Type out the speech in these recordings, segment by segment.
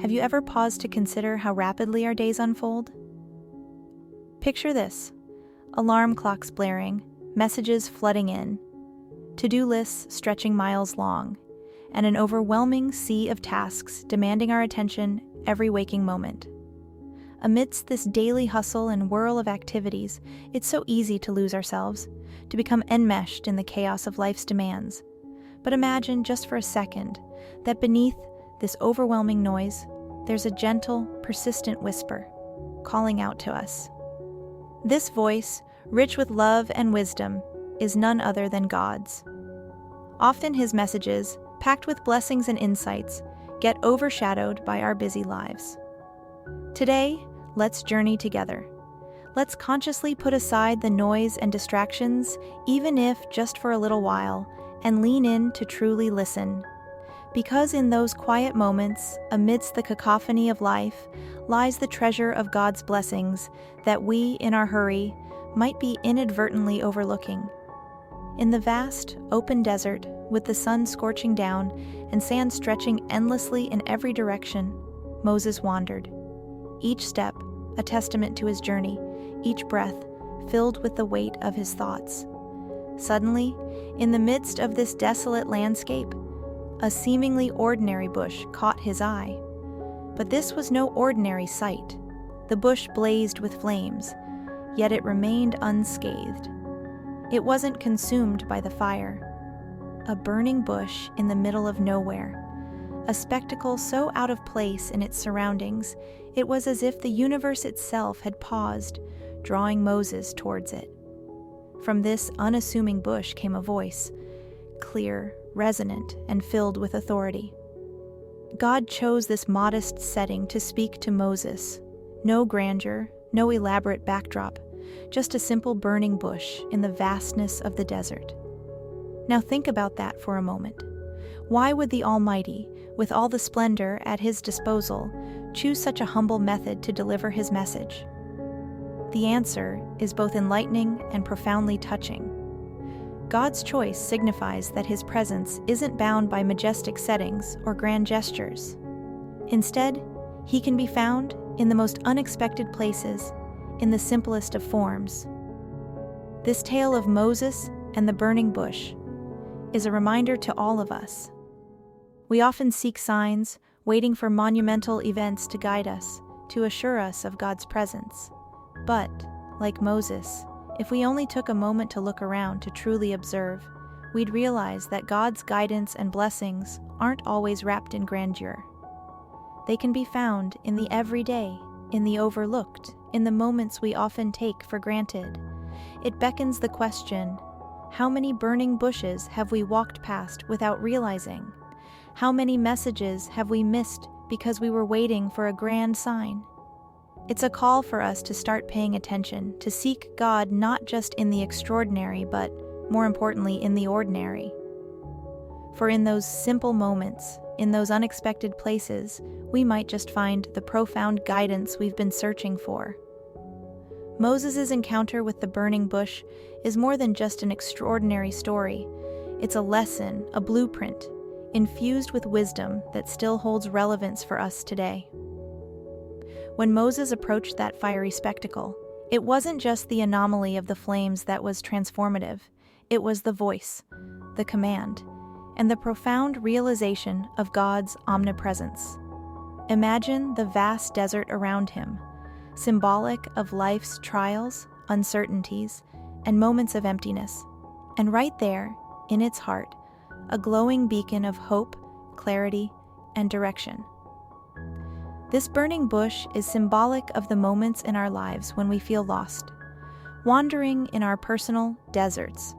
Have you ever paused to consider how rapidly our days unfold? Picture this: alarm clocks blaring, messages flooding in, to-do lists stretching miles long, and an overwhelming sea of tasks demanding our attention every waking moment. Amidst this daily hustle and whirl of activities, it's so easy to lose ourselves, to become enmeshed in the chaos of life's demands. But imagine just for a second that beneath this overwhelming noise, there's a gentle, persistent whisper calling out to us. This voice, rich with love and wisdom, is none other than God's. Often his messages, packed with blessings and insights, get overshadowed by our busy lives. Today, let's journey together. Let's consciously put aside the noise and distractions, even if just for a little while, and lean in to truly listen. Because in those quiet moments, amidst the cacophony of life, lies the treasure of God's blessings that we, in our hurry, might be inadvertently overlooking. In the vast, open desert, with the sun scorching down and sand stretching endlessly in every direction, Moses wandered. Each step a testament to his journey, each breath filled with the weight of his thoughts. Suddenly, in the midst of this desolate landscape, a seemingly ordinary bush caught his eye. But this was no ordinary sight. The bush blazed with flames, yet it remained unscathed. It wasn't consumed by the fire. A burning bush in the middle of nowhere, a spectacle so out of place in its surroundings, it was as if the universe itself had paused, drawing Moses towards it. From this unassuming bush came a voice, clear, resonant, and filled with authority. God chose this modest setting to speak to Moses. No grandeur, no elaborate backdrop, just a simple burning bush in the vastness of the desert. Now think about that for a moment. Why would the Almighty, with all the splendor at his disposal, choose such a humble method to deliver his message? The answer is both enlightening and profoundly touching. God's choice signifies that his presence isn't bound by majestic settings or grand gestures. Instead, he can be found in the most unexpected places, in the simplest of forms. This tale of Moses and the burning bush is a reminder to all of us. We often seek signs, waiting for monumental events to guide us, to assure us of God's presence. But, like Moses, if we only took a moment to look around to truly observe, we'd realize that God's guidance and blessings aren't always wrapped in grandeur. They can be found in the everyday, in the overlooked, in the moments we often take for granted. It beckons the question, how many burning bushes have we walked past without realizing? How many messages have we missed because we were waiting for a grand sign? It's a call for us to start paying attention, to seek God not just in the extraordinary, but, more importantly, in the ordinary. For in those simple moments, in those unexpected places, we might just find the profound guidance we've been searching for. Moses' encounter with the burning bush is more than just an extraordinary story. It's a lesson, a blueprint, infused with wisdom that still holds relevance for us today. When Moses approached that fiery spectacle, it wasn't just the anomaly of the flames that was transformative. It was the voice, the command, and the profound realization of God's omnipresence. Imagine the vast desert around him, symbolic of life's trials, uncertainties, and moments of emptiness. And right there, in its heart, a glowing beacon of hope, clarity, and direction. This burning bush is symbolic of the moments in our lives when we feel lost, wandering in our personal deserts.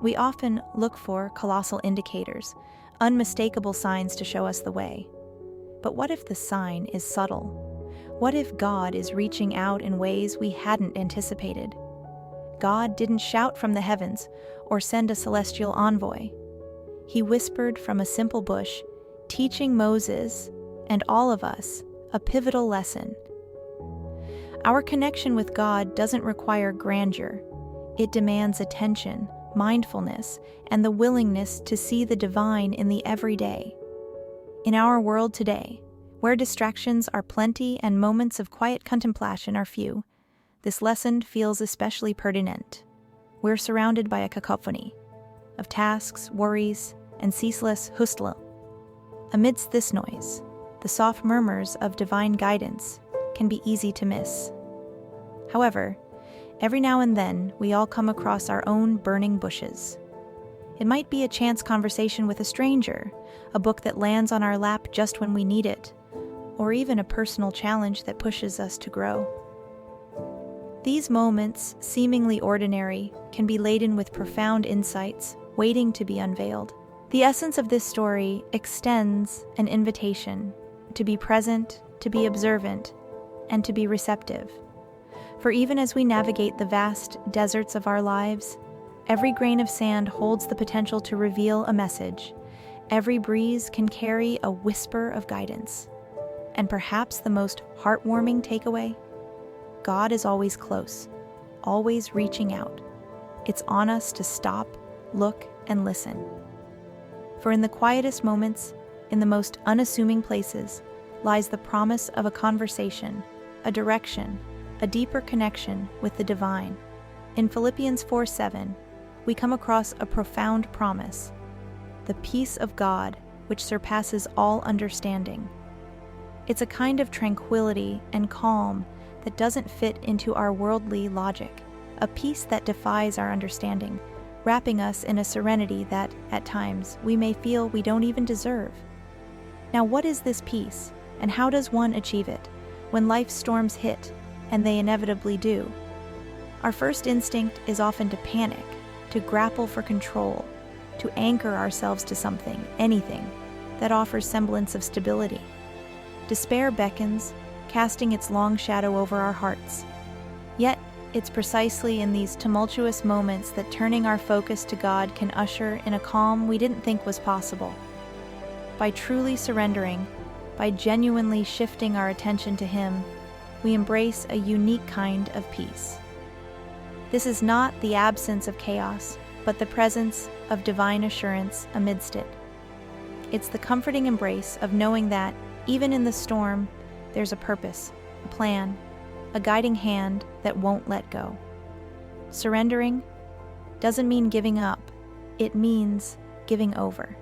We often look for colossal indicators, unmistakable signs to show us the way. But what if the sign is subtle? What if God is reaching out in ways we hadn't anticipated? God didn't shout from the heavens or send a celestial envoy. He whispered from a simple bush, teaching Moses and all of us a pivotal lesson. Our connection with God doesn't require grandeur. It demands attention, mindfulness, and the willingness to see the divine in the everyday. In our world today, Where distractions are plenty and moments of quiet contemplation are few, this lesson feels especially pertinent. We're surrounded by a cacophony of tasks, worries, and ceaseless hustle. Amidst this noise, the soft murmurs of divine guidance can be easy to miss. However, every now and then we all come across our own burning bushes. It might be a chance conversation with a stranger, a book that lands on our lap just when we need it, or even a personal challenge that pushes us to grow. These moments, seemingly ordinary, can be laden with profound insights, waiting to be unveiled. The essence of this story extends an invitation to be present, to be observant, and to be receptive. For even as we navigate the vast deserts of our lives, every grain of sand holds the potential to reveal a message. Every breeze can carry a whisper of guidance. And perhaps the most heartwarming takeaway? God is always close, always reaching out. It's on us to stop, look, and listen. For in the quietest moments, in the most unassuming places, lies the promise of a conversation, a direction, a deeper connection with the divine. In Philippians 4:7, we come across a profound promise: the peace of God, which surpasses all understanding. It's a kind of tranquility and calm that doesn't fit into our worldly logic, a peace that defies our understanding, wrapping us in a serenity that, at times, we may feel we don't even deserve. Now, what is this peace, and how does one achieve it when life's storms hit, and they inevitably do? Our first instinct is often to panic, to grapple for control, to anchor ourselves to something, anything, that offers semblance of stability. Despair beckons, casting its long shadow over our hearts. Yet, it's precisely in these tumultuous moments that turning our focus to God can usher in a calm we didn't think was possible. By truly surrendering, by genuinely shifting our attention to Him, we embrace a unique kind of peace. This is not the absence of chaos, but the presence of divine assurance amidst it. It's the comforting embrace of knowing that, even in the storm, there's a purpose, a plan, a guiding hand that won't let go. Surrendering doesn't mean giving up, it means giving over.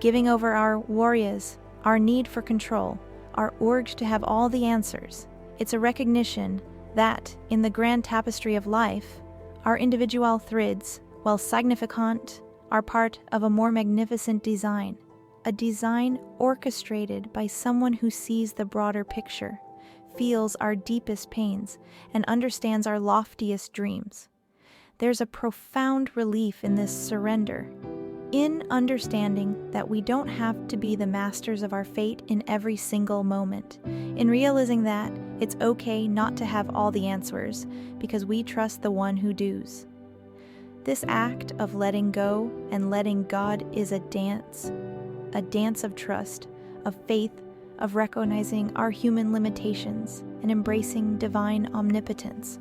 Giving over our worries, our need for control, our urge to have all the answers. It's a recognition that, in the grand tapestry of life, our individual threads, while significant, are part of a more magnificent design. A design orchestrated by someone who sees the broader picture, feels our deepest pains, and understands our loftiest dreams. There's a profound relief in this surrender, in understanding that we don't have to be the masters of our fate in every single moment, in realizing that it's okay not to have all the answers because we trust the one who does. This act of letting go and letting God is a dance of trust, of faith, of recognizing our human limitations and embracing divine omnipotence.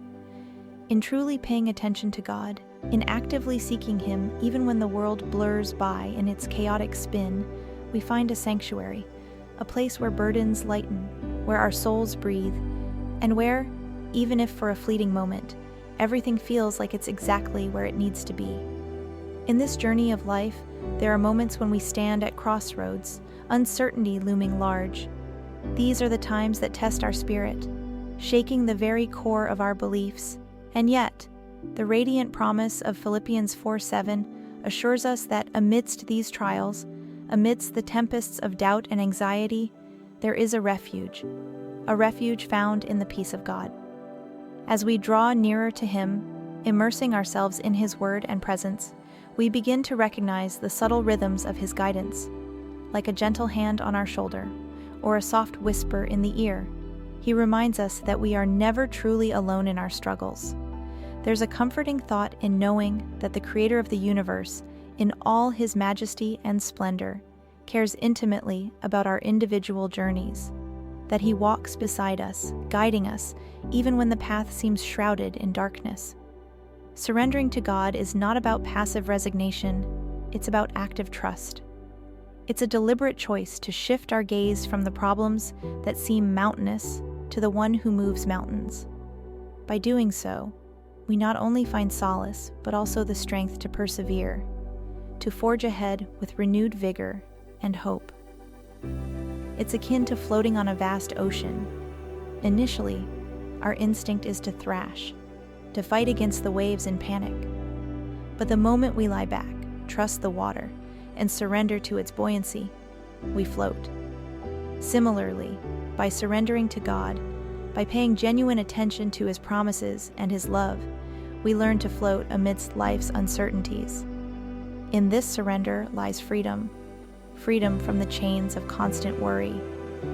In truly paying attention to God, in actively seeking Him even when the world blurs by in its chaotic spin, we find a sanctuary, a place where burdens lighten, where our souls breathe, and where, even if for a fleeting moment, everything feels like it's exactly where it needs to be. In this journey of life, there are moments when we stand at crossroads, uncertainty looming large. These are the times that test our spirit, shaking the very core of our beliefs, and yet, the radiant promise of Philippians 4:7 assures us that amidst these trials, amidst the tempests of doubt and anxiety, there is a refuge found in the peace of God. As we draw nearer to Him, immersing ourselves in His word and presence, we begin to recognize the subtle rhythms of His guidance. Like a gentle hand on our shoulder, or a soft whisper in the ear, He reminds us that we are never truly alone in our struggles. There's a comforting thought in knowing that the Creator of the universe, in all His majesty and splendor, cares intimately about our individual journeys, that He walks beside us, guiding us, even when the path seems shrouded in darkness. Surrendering to God is not about passive resignation, it's about active trust. It's a deliberate choice to shift our gaze from the problems that seem mountainous to the one who moves mountains. By doing so, we not only find solace, but also the strength to persevere, to forge ahead with renewed vigor and hope. It's akin to floating on a vast ocean. Initially, our instinct is to thrash, to fight against the waves in panic. But the moment we lie back, trust the water, and surrender to its buoyancy, we float. Similarly, by surrendering to God, by paying genuine attention to His promises and His love, we learn to float amidst life's uncertainties. In this surrender lies freedom. Freedom from the chains of constant worry,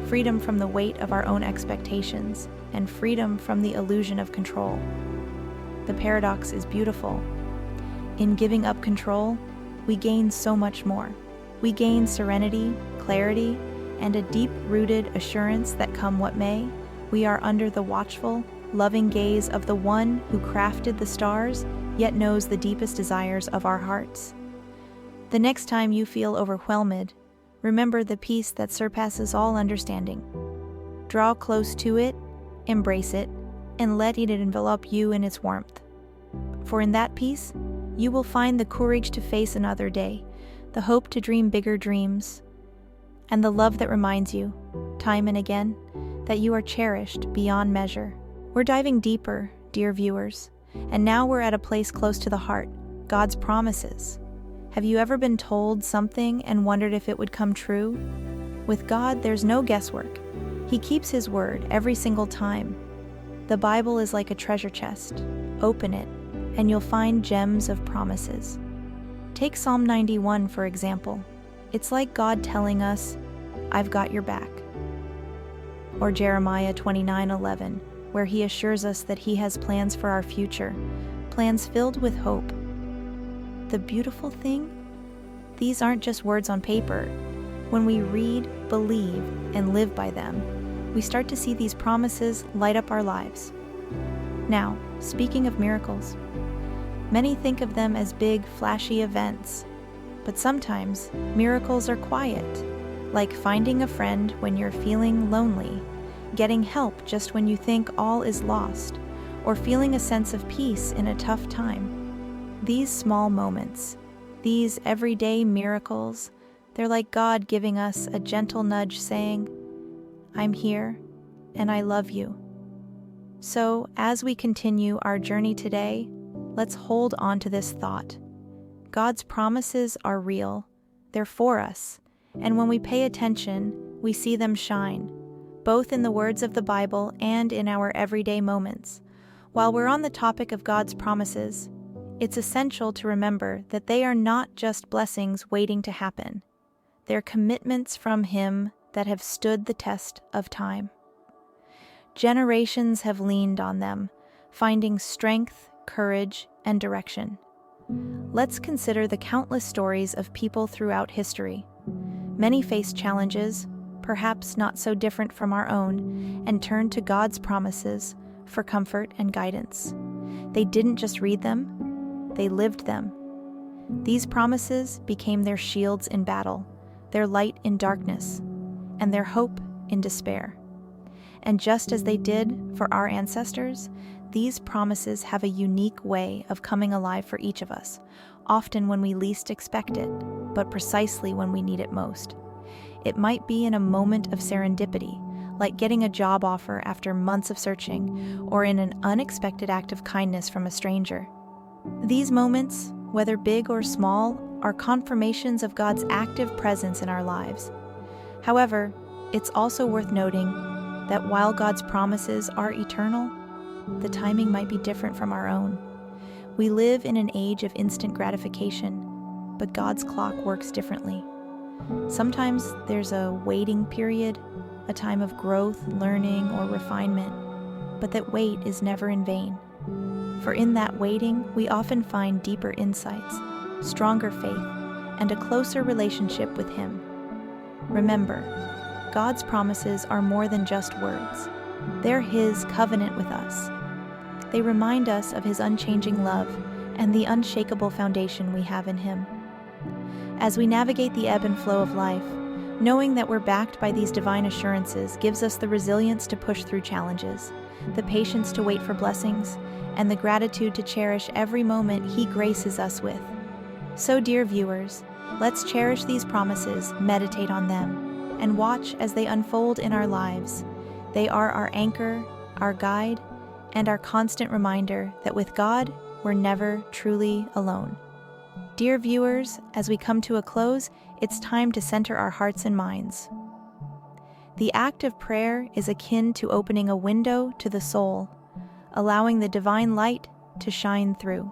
freedom from the weight of our own expectations, and freedom from the illusion of control. The paradox is beautiful. In giving up control, we gain so much more. We gain serenity, clarity, and a deep-rooted assurance that come what may, we are under the watchful, loving gaze of the one who crafted the stars, yet knows the deepest desires of our hearts. The next time you feel overwhelmed, remember the peace that surpasses all understanding. Draw close to it, embrace it, and let it envelop you in its warmth. For in that peace, you will find the courage to face another day, the hope to dream bigger dreams, and the love that reminds you, time and again, that you are cherished beyond measure. We're diving deeper, dear viewers, and now we're at a place close to the heart, God's promises. Have you ever been told something and wondered if it would come true? With God, there's no guesswork. He keeps His word every single time. The Bible is like a treasure chest. Open it, and you'll find gems of promises. Take Psalm 91, for example. It's like God telling us, "I've got your back." Or Jeremiah 29:11, where He assures us that He has plans for our future, plans filled with hope. The beautiful thing? These aren't just words on paper. When we read, believe, and live by them, we start to see these promises light up our lives. Now, speaking of miracles, many think of them as big, flashy events. But sometimes, miracles are quiet, like finding a friend when you're feeling lonely, getting help just when you think all is lost, or feeling a sense of peace in a tough time. These small moments, these everyday miracles, they're like God giving us a gentle nudge saying, "I'm here, and I love you." So, as we continue our journey today, let's hold on to this thought. God's promises are real, they're for us, and when we pay attention, we see them shine, both in the words of the Bible and in our everyday moments. While we're on the topic of God's promises, it's essential to remember that they are not just blessings waiting to happen. They're commitments from Him that have stood the test of time. Generations have leaned on them, finding strength, courage, and direction. Let's consider the countless stories of people throughout history. Many faced challenges, perhaps not so different from our own, and turned to God's promises for comfort and guidance. They didn't just read them, they lived them. These promises became their shields in battle, their light in darkness, and their hope in despair. And just as they did for our ancestors, these promises have a unique way of coming alive for each of us, often when we least expect it, but precisely when we need it most. It might be in a moment of serendipity, like getting a job offer after months of searching, or in an unexpected act of kindness from a stranger. These moments, whether big or small, are confirmations of God's active presence in our lives. However, it's also worth noting that while God's promises are eternal, the timing might be different from our own. We live in an age of instant gratification, but God's clock works differently. Sometimes there's a waiting period, a time of growth, learning, or refinement, but that wait is never in vain. For in that waiting, we often find deeper insights, stronger faith, and a closer relationship with Him. Remember, God's promises are more than just words. They're His covenant with us. They remind us of His unchanging love and the unshakable foundation we have in Him. As we navigate the ebb and flow of life, knowing that we're backed by these divine assurances gives us the resilience to push through challenges, the patience to wait for blessings, and the gratitude to cherish every moment He graces us with. So, dear viewers, let's cherish these promises, meditate on them, and watch as they unfold in our lives. They are our anchor, our guide, and our constant reminder that with God, we're never truly alone. Dear viewers, as we come to a close, it's time to center our hearts and minds. The act of prayer is akin to opening a window to the soul, allowing the divine light to shine through.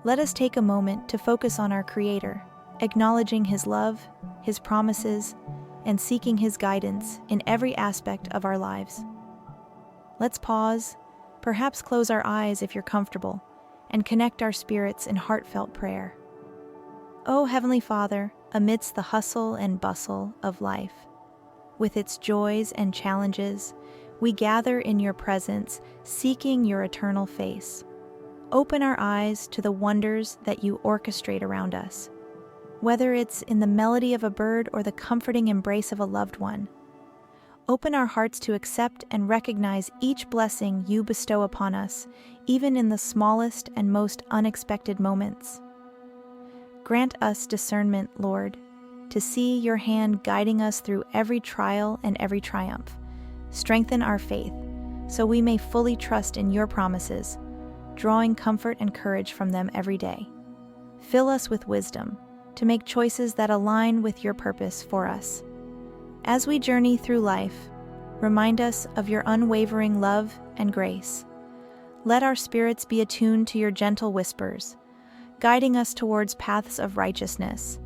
Let us take a moment to focus on our Creator, acknowledging His love, His promises, and seeking His guidance in every aspect of our lives. Let's pause, perhaps close our eyes if you're comfortable, and connect our spirits in heartfelt prayer. O Heavenly Father, amidst the hustle and bustle of life, with its joys and challenges, we gather in Your presence, seeking Your eternal face. Open our eyes to the wonders that You orchestrate around us, whether it's in the melody of a bird or the comforting embrace of a loved one. Open our hearts to accept and recognize each blessing You bestow upon us, even in the smallest and most unexpected moments. Grant us discernment, Lord, to see Your hand guiding us through every trial and every triumph. Strengthen our faith, so we may fully trust in Your promises, drawing comfort and courage from them every day. Fill us with wisdom to make choices that align with Your purpose for us. As we journey through life, remind us of Your unwavering love and grace. Let our spirits be attuned to Your gentle whispers, guiding us towards paths of righteousness.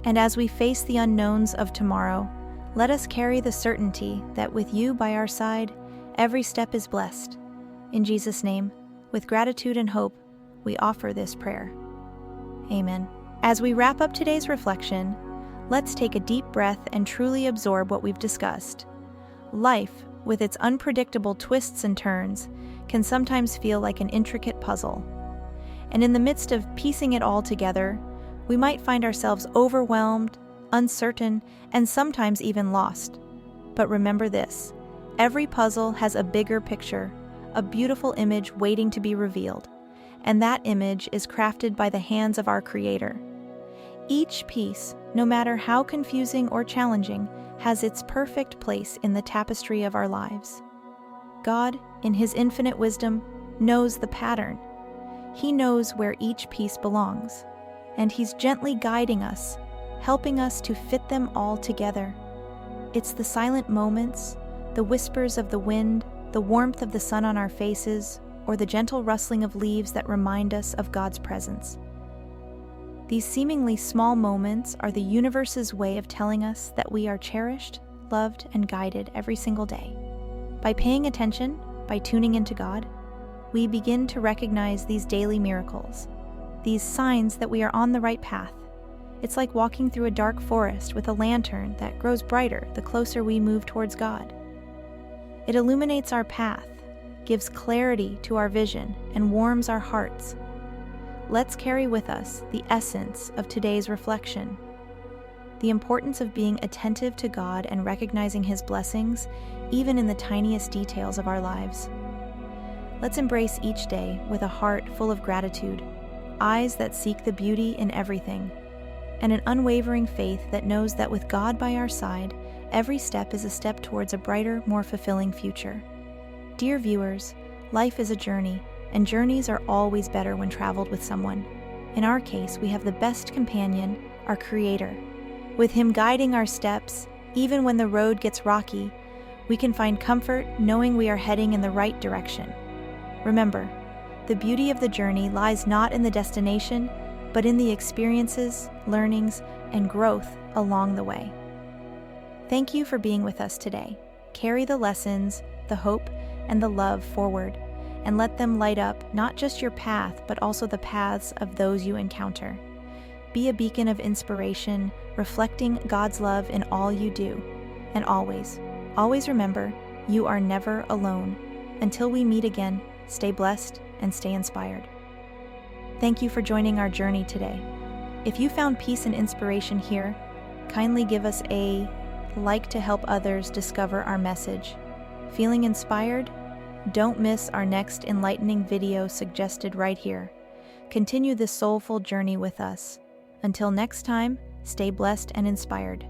And as we face the unknowns of tomorrow, let us carry the certainty that with You by our side, every step is blessed. In Jesus' name, with gratitude and hope, we offer this prayer. Amen. As we wrap up today's reflection, let's take a deep breath and truly absorb what we've discussed. Life, with its unpredictable twists and turns, can sometimes feel like an intricate puzzle. And in the midst of piecing it all together, we might find ourselves overwhelmed, uncertain, and sometimes even lost. But remember this: every puzzle has a bigger picture, a beautiful image waiting to be revealed, and that image is crafted by the hands of our Creator. Each piece, no matter how confusing or challenging, has its perfect place in the tapestry of our lives. God, in His infinite wisdom, knows the pattern. He knows where each piece belongs, and He's gently guiding us, helping us to fit them all together. It's the silent moments, the whispers of the wind, the warmth of the sun on our faces, or the gentle rustling of leaves that remind us of God's presence. These seemingly small moments are the universe's way of telling us that we are cherished, loved, and guided every single day. By paying attention, by tuning into God, we begin to recognize these daily miracles, these signs that we are on the right path. It's like walking through a dark forest with a lantern that grows brighter the closer we move towards God. It illuminates our path, gives clarity to our vision, and warms our hearts. Let's carry with us the essence of today's reflection: the importance of being attentive to God and recognizing His blessings, even in the tiniest details of our lives. Let's embrace each day with a heart full of gratitude, eyes that seek the beauty in everything, and an unwavering faith that knows that with God by our side, every step is a step towards a brighter, more fulfilling future. Dear viewers, life is a journey, and journeys are always better when traveled with someone. In our case, we have the best companion, our Creator. With Him guiding our steps, even when the road gets rocky, we can find comfort knowing we are heading in the right direction. Remember, the beauty of the journey lies not in the destination, but in the experiences, learnings, and growth along the way. Thank you for being with us today. Carry the lessons, the hope, and the love forward, and let them light up not just your path, but also the paths of those you encounter. Be a beacon of inspiration, reflecting God's love in all you do. And always, always remember, you are never alone. Until we meet again, stay blessed and stay inspired. Thank you for joining our journey today. If you found peace and inspiration here, kindly give us a like to help others discover our message. Feeling inspired? Don't miss our next enlightening video suggested right here. Continue this soulful journey with us. Until next time, stay blessed and inspired.